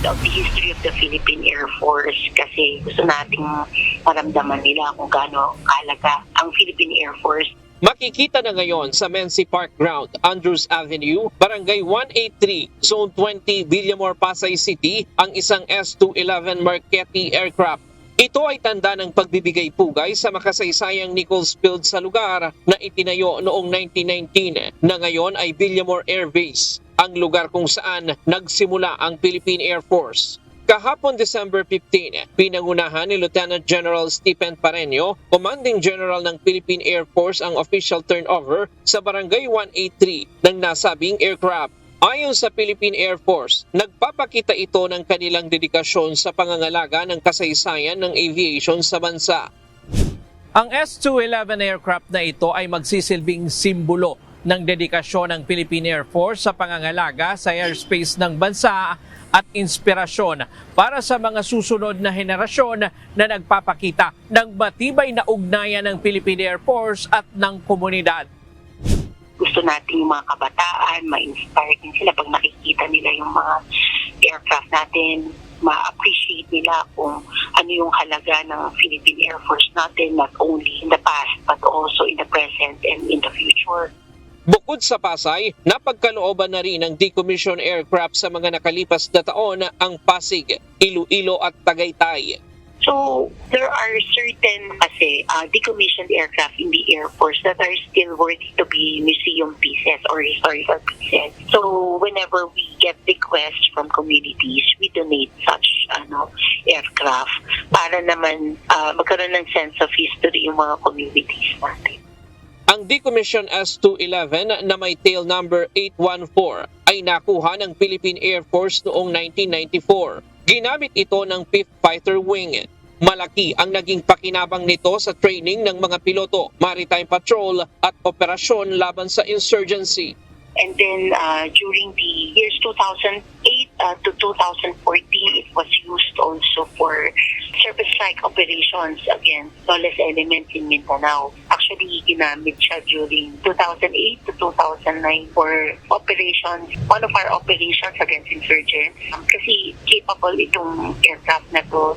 of the history of the Philippine Air Force kasi gusto nating maramdaman nila kung gaano kahalaga ang Philippine Air Force. Makikita na ngayon sa Mency Park Ground, Andrews Avenue, Barangay 183, Zone 20, Villamor, Pasay City, ang isang S-211 Marquette aircraft. Ito ay tanda ng pagbibigay pugay sa makasaysayang nickel spill sa lugar na itinayo noong 1919 na ngayon ay Villamor Air Base, ang lugar kung saan nagsimula ang Philippine Air Force. Kahapon December 15, pinangunahan ni Lieutenant General Stephen Pareño, Commanding General ng Philippine Air Force, ang official turnover sa Barangay 183 ng nasabing aircraft. Ayon sa Philippine Air Force, nagpapakita ito ng kanilang dedikasyon sa pangangalaga ng kasaysayan ng aviation sa bansa. Ang S-211 aircraft na ito ay magsisilbing simbolo ng dedikasyon ng Philippine Air Force sa pangangalaga sa airspace ng bansa at inspirasyon para sa mga susunod na henerasyon na nagpapakita ng matibay na ugnayan ng Philippine Air Force at ng komunidad. Gusto natin yung mga kabataan, ma-inspire din sila pag nakikita nila yung mga aircraft natin, ma-appreciate nila kung ano yung halaga ng Philippine Air Force natin, not only in the past but also in the present and in the future. Bukod sa Pasay, napagkalooban na rin ng decommissioned aircraft sa mga nakalipas na taon ang Pasig, Iloilo at Tagaytay. So, there are certain decommissioned aircraft in the Air Force that are still worthy to be museum pieces or historical pieces. So, whenever we get requests from communities, we donate such aircraft para naman magkaroon ng sense of history yung mga communities natin. Ang decommissioned S-211 na may tail number 814 ay nakuha ng Philippine Air Force noong 1994. Ginamit ito ng 5th Fighter Wing. Malaki ang naging pakinabang nito sa training ng mga piloto, maritime patrol at operasyon laban sa insurgency. And then during the years 2008 to 2014, it was used also for service-like operations against lawless elements in Mindanao. Actually, ginamit siya during 2008 to 2009 for operations, one of our operations against insurgents. Kasi capable itong aircraft na to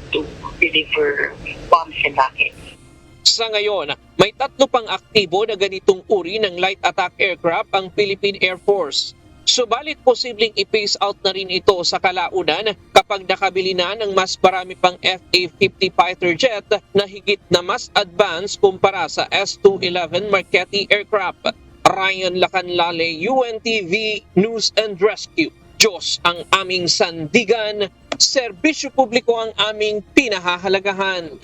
deliver bombs and rockets. Sa ngayon, may 3 pang aktibo na ganitong uri ng light attack aircraft ang Philippine Air Force. Subalit posibleng i-phase out na rin ito sa kalaunan kapag nakabili na ng mas marami pang FA-50 fighter jet na higit na mas advanced kumpara sa S-211 Marquette aircraft. Ryan Lacanlale, UNTV News and Rescue. Diyos ang aming sandigan, serbisyo publiko ang aming pinahahalagahan.